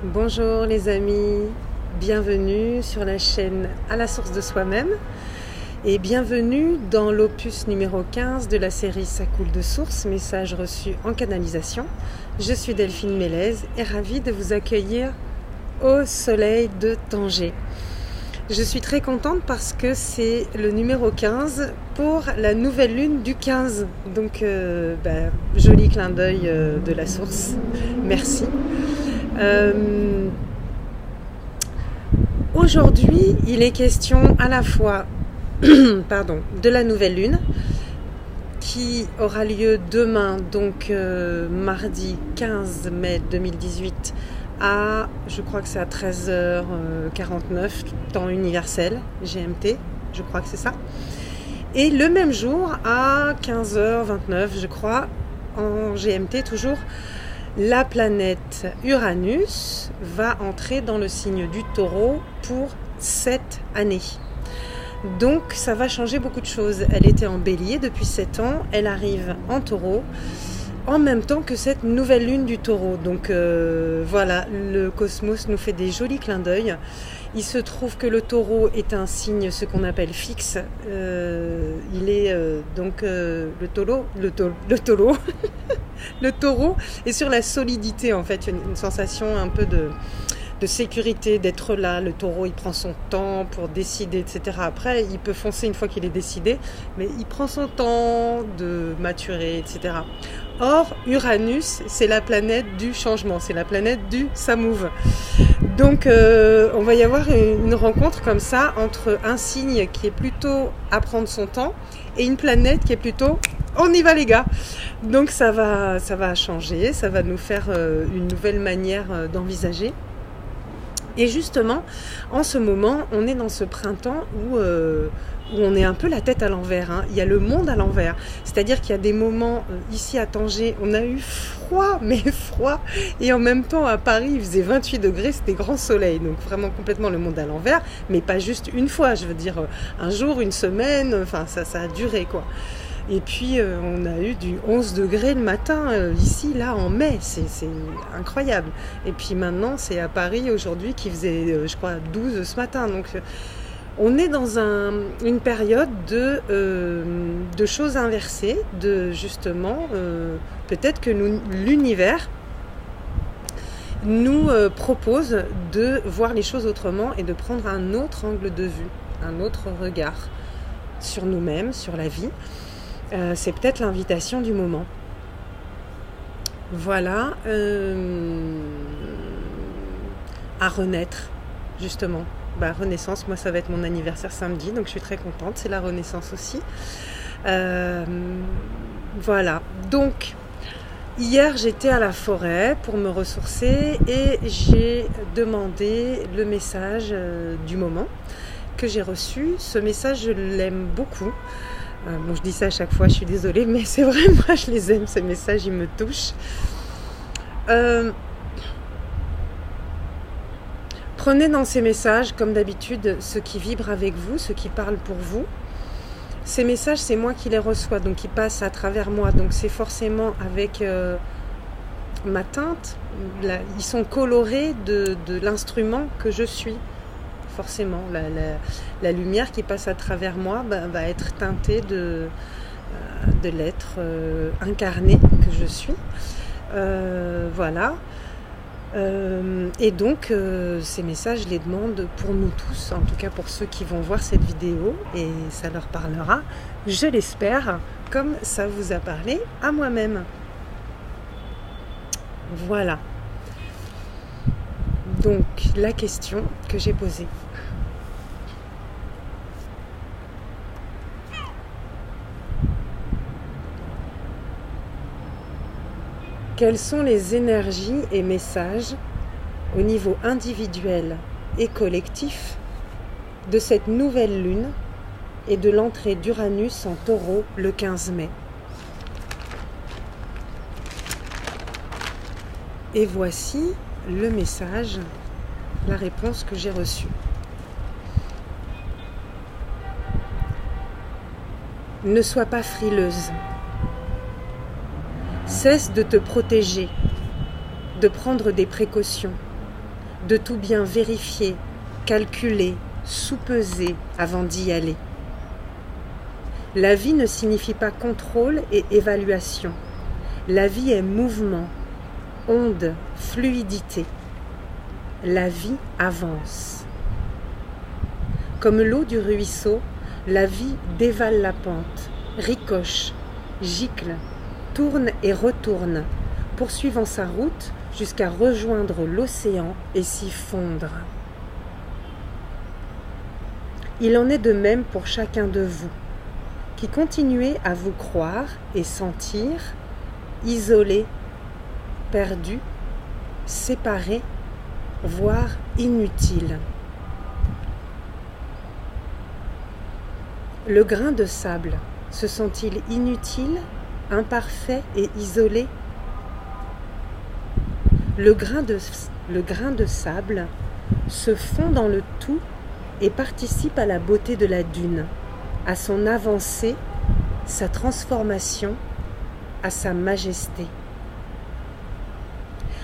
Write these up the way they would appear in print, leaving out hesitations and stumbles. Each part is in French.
Bonjour les amis, bienvenue sur la chaîne À la source de soi-même et bienvenue dans l'opus numéro 15 de la série Ça coule de source, message reçu en canalisation. Je suis Delphine Mélez et ravie de vous accueillir au soleil de Tanger. Je suis très contente parce que c'est le numéro 15 pour la nouvelle lune du 15. Donc joli clin d'œil de la source, merci. Aujourd'hui, il est question à la fois de la nouvelle lune qui aura lieu demain, donc mardi 15 mai 2018 à, je crois que c'est à 13h49, temps universel, GMT, je crois que c'est ça. Et le même jour à 15h29, je crois, en GMT toujours, la planète Uranus va entrer dans le signe du Taureau pour cette année. Donc ça va changer beaucoup de choses. Elle était en Bélier depuis 7 ans, elle arrive en Taureau en même temps que cette nouvelle lune du Taureau. Donc voilà, le cosmos nous fait des jolis clins d'œil. Il se trouve que le Taureau est un signe, ce qu'on appelle fixe. Il est le taureau. Le Taureau est sur la solidité en fait, une sensation un peu de sécurité, d'être là. Le Taureau, il prend son temps pour décider, etc. Après, il peut foncer une fois qu'il est décidé, mais il prend son temps de maturer, etc. Or, Uranus, c'est la planète du changement, c'est la planète du ça move. Donc, on va y avoir une rencontre comme ça entre un signe qui est plutôt à prendre son temps et une planète qui est plutôt on y va les gars. Donc ça va changer, ça va nous faire une nouvelle manière d'envisager. Et justement, en ce moment, on est dans ce printemps où on est un peu la tête à l'envers. Hein. Il y a le monde à l'envers. C'est-à-dire qu'il y a des moments, ici à Tanger, on a eu froid, mais froid. Et en même temps, à Paris, il faisait 28 degrés, c'était grand soleil. Donc vraiment complètement le monde à l'envers. Mais pas juste une fois, je veux dire un jour, une semaine, enfin ça a duré quoi. Et puis on a eu du 11 degrés le matin ici, là en mai, c'est incroyable. Et puis maintenant c'est à Paris aujourd'hui qui faisait je crois 12 ce matin. Donc on est dans une période de choses inversées, de justement peut-être que l'univers nous propose de voir les choses autrement et de prendre un autre angle de vue, un autre regard sur nous-mêmes, sur la vie. C'est peut-être l'invitation du moment. Voilà, à renaître, justement. Renaissance, moi ça va être mon anniversaire samedi, donc je suis très contente, c'est la renaissance aussi. Voilà, donc hier j'étais à la forêt pour me ressourcer et j'ai demandé le message du moment que j'ai reçu. Ce message, je l'aime beaucoup. Je dis ça à chaque fois, je suis désolée, mais c'est vrai, moi je les aime, ces messages, ils me touchent. Prenez dans ces messages, comme d'habitude, ce qui vibre avec vous, ce qui parle pour vous. Ces messages, c'est moi qui les reçois, donc ils passent à travers moi, donc c'est forcément avec ma teinte. Ils sont colorés de l'instrument que je suis. Forcément, la lumière qui passe à travers moi va être teintée de l'être incarné que je suis. Voilà. Et donc, ces messages, je les demande pour nous tous, en tout cas pour ceux qui vont voir cette vidéo, et ça leur parlera, je l'espère, comme ça vous a parlé à moi-même. Voilà. Donc, la question que j'ai posée. Quelles sont les énergies et messages au niveau individuel et collectif de cette nouvelle lune et de l'entrée d'Uranus en Taureau le 15 mai? Et voici le message, la réponse que j'ai reçue. Ne sois pas frileuse. Cesse de te protéger, de prendre des précautions. de tout bien vérifier, calculer, sous-peser avant d'y aller. La vie ne signifie pas contrôle et évaluation. La vie est mouvement, onde, fluidité. La vie avance. Comme l'eau du ruisseau, la vie dévale la pente, ricoche, gicle, tourne et retourne, poursuivant sa route jusqu'à rejoindre l'océan et s'y fondre. Il en est de même pour chacun de vous, qui continuez à vous croire et sentir isolé, perdu, séparé, voire inutile. Le grain de sable se sent-il inutile, imparfait et isolé? Le grain de sable se fond dans le tout et participe à la beauté de la dune, à son avancée, sa transformation, à sa majesté.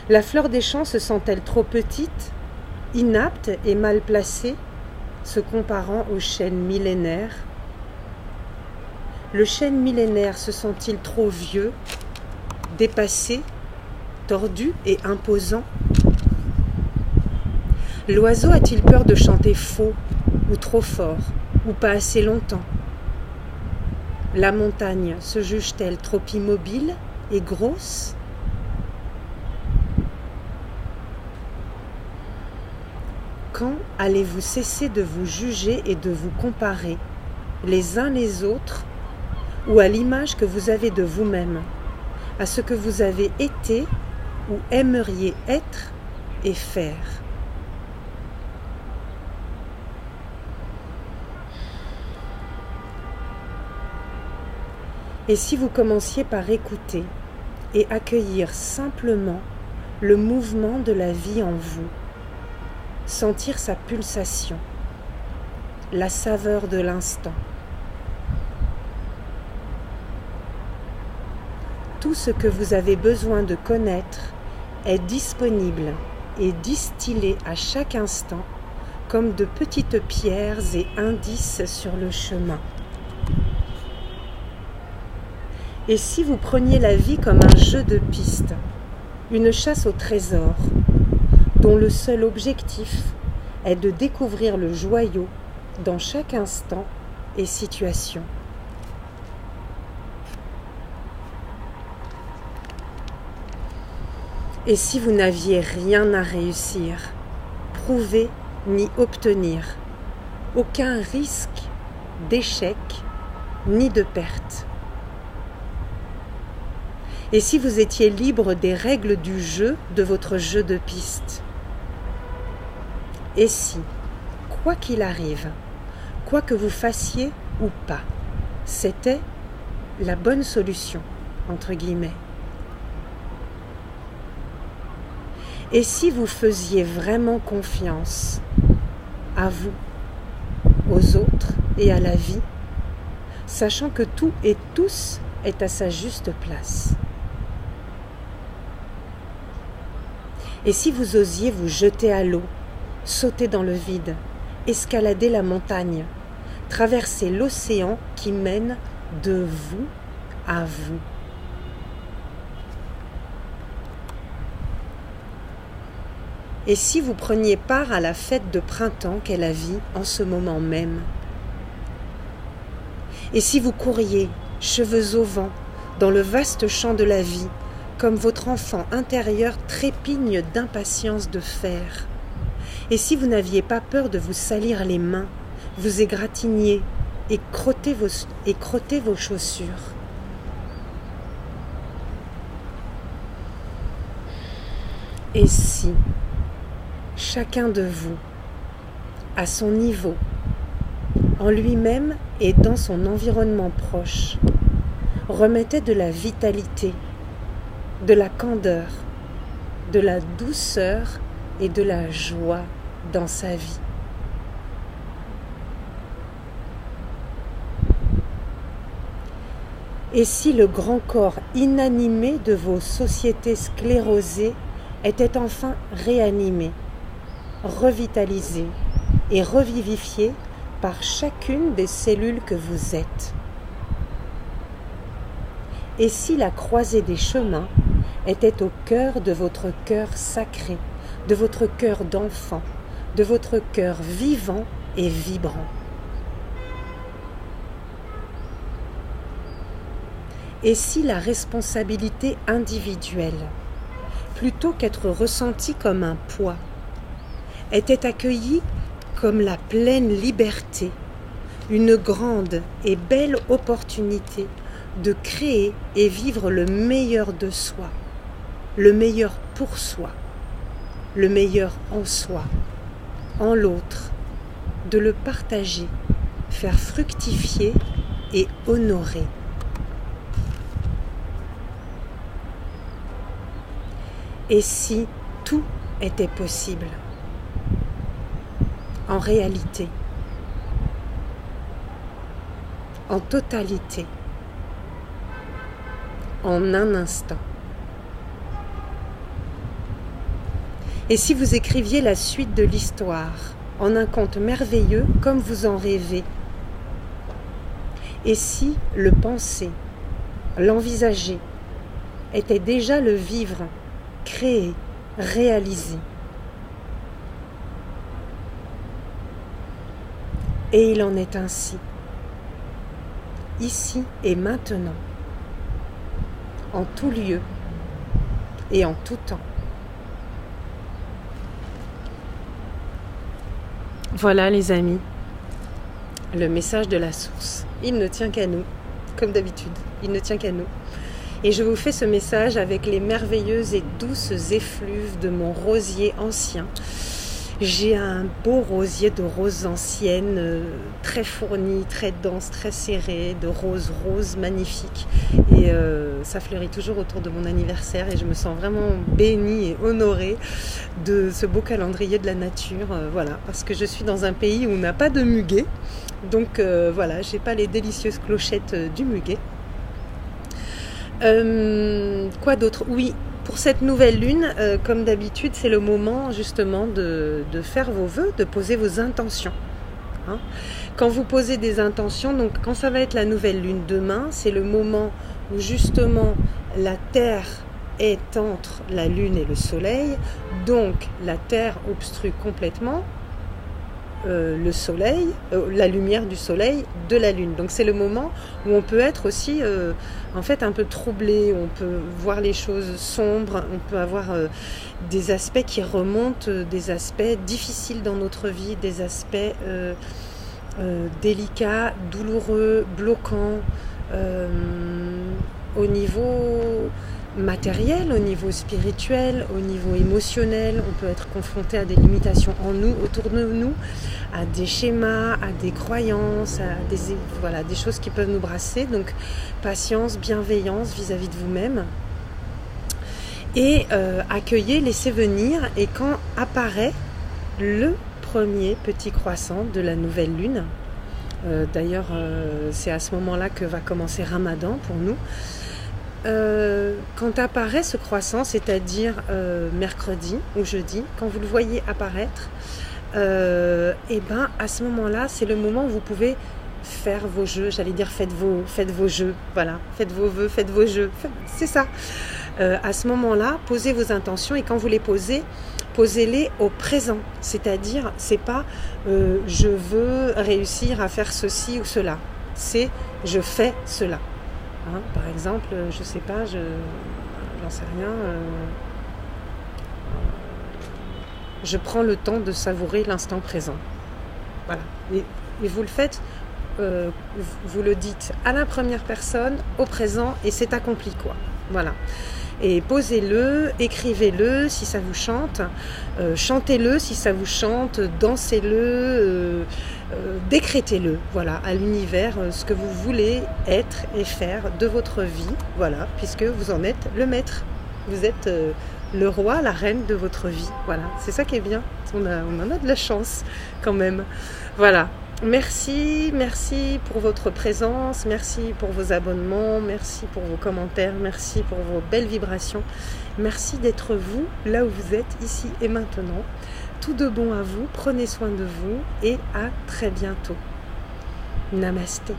La fleur des champs se sent-elle trop petite, inapte et mal placée, se comparant au chêne millénaire? Le chêne millénaire se sent-il trop vieux, dépassé, tordu et imposant? L'oiseau a-t-il peur de chanter faux, ou trop fort, ou pas assez longtemps? La montagne se juge-t-elle trop immobile et grosse? Quand allez-vous cesser de vous juger et de vous comparer, les uns les autres, ou à l'image que vous avez de vous-même, à ce que vous avez été ou aimeriez être et faire? Et si vous commenciez par écouter et accueillir simplement le mouvement de la vie en vous, sentir sa pulsation, la saveur de l'instant. Tout ce que vous avez besoin de connaître est disponible et distillé à chaque instant comme de petites pierres et indices sur le chemin. Et si vous preniez la vie comme un jeu de piste, une chasse au trésor, dont le seul objectif est de découvrir le joyau dans chaque instant et situation. Et si vous n'aviez rien à réussir, prouver ni obtenir, aucun risque d'échec ni de perte? Et si vous étiez libre des règles du jeu de votre jeu de piste? Et si, quoi qu'il arrive, quoi que vous fassiez ou pas, c'était la bonne solution, entre guillemets? Et si vous faisiez vraiment confiance à vous, aux autres et à la vie, sachant que tout et tous est à sa juste place? Et si vous osiez vous jeter à l'eau, sauter dans le vide, escalader la montagne, traverser l'océan qui mène de vous à vous? Et si vous preniez part à la fête de printemps qu'est la vie en ce moment même? Et si vous couriez, cheveux au vent, dans le vaste champ de la vie, comme votre enfant intérieur trépigne d'impatience de faire? Et si vous n'aviez pas peur de vous salir les mains, vous égratigner et crotter vos chaussures? Et si chacun de vous, à son niveau, en lui-même et dans son environnement proche, remettait de la vitalité, de la candeur, de la douceur et de la joie dans sa vie? Et si le grand corps inanimé de vos sociétés sclérosées était enfin réanimé, revitalisé et revivifié par chacune des cellules que vous êtes. Et si la croisée des chemins était au cœur de votre cœur sacré, de votre cœur d'enfant, de votre cœur vivant et vibrant? Et si la responsabilité individuelle, plutôt qu'être ressentie comme un poids, était accueillie comme la pleine liberté, une grande et belle opportunité de créer et vivre le meilleur de soi, le meilleur pour soi, le meilleur en soi, en l'autre, de le partager, faire fructifier et honorer. Et si tout était possible, en réalité, en totalité, en un instant. Et si vous écriviez la suite de l'histoire en un conte merveilleux comme vous en rêvez? Et si le penser, l'envisager, était déjà le vivre, créer, réaliser? Et il en est ainsi, ici et maintenant, en tout lieu et en tout temps. Voilà les amis, le message de la source. Il ne tient qu'à nous, comme d'habitude, il ne tient qu'à nous. Et je vous fais ce message avec les merveilleuses et douces effluves de mon rosier ancien. J'ai un beau rosier de roses anciennes, très fourni, très dense, très serré, de roses magnifiques. Et ça fleurit toujours autour de mon anniversaire et je me sens vraiment bénie et honorée de ce beau calendrier de la nature. Voilà, parce que je suis dans un pays où on n'a pas de muguet. Donc voilà, j'ai pas les délicieuses clochettes du muguet. Quoi d'autre? Oui. Pour cette nouvelle lune, comme d'habitude, c'est le moment justement de faire vos vœux, de poser vos intentions. Hein. Quand vous posez des intentions, donc quand ça va être la nouvelle lune demain, c'est le moment où justement la Terre est entre la lune et le soleil, donc la Terre obstrue complètement le soleil, la lumière du soleil de la lune. Donc c'est le moment où on peut être aussi en fait un peu troublé, on peut voir les choses sombres, on peut avoir des aspects qui remontent, des aspects difficiles dans notre vie, des aspects délicats, douloureux, bloquants au niveau matériel, au niveau spirituel, au niveau émotionnel. On peut être confronté à des limitations en nous, autour de nous, à des schémas, à des croyances, à des choses qui peuvent nous brasser. Donc patience, bienveillance vis-à-vis de vous-même. Et accueillez, laissez venir. Et quand apparaît le premier petit croissant de la nouvelle lune, d'ailleurs c'est à ce moment-là que va commencer Ramadan pour nous, quand apparaît ce croissant, c'est-à-dire mercredi ou jeudi, quand vous le voyez apparaître, et ben à ce moment-là, c'est le moment où vous pouvez faire vos jeux. J'allais dire faites vos jeux, voilà, faites vos vœux, faites vos jeux, c'est ça. À ce moment-là, posez vos intentions et quand vous les posez, posez-les au présent. C'est-à-dire, c'est pas je veux réussir à faire ceci ou cela. C'est je fais cela. Hein, par exemple, je sais pas, j'en sais rien. Je prends le temps de savourer l'instant présent. Voilà. Et vous le faites, vous le dites à la première personne, au présent, et c'est accompli, quoi. Voilà. Et posez-le, écrivez-le si ça vous chante, chantez-le si ça vous chante, dansez-le, décrétez-le, voilà, à l'univers, ce que vous voulez être et faire de votre vie, voilà, puisque vous en êtes le maître, vous êtes le roi, la reine de votre vie, voilà, c'est ça qui est bien, on en a de la chance quand même, voilà. Merci, merci pour votre présence, merci pour vos abonnements, merci pour vos commentaires, merci pour vos belles vibrations. Merci d'être vous, là où vous êtes, ici et maintenant. Tout de bon à vous, prenez soin de vous et à très bientôt. Namasté.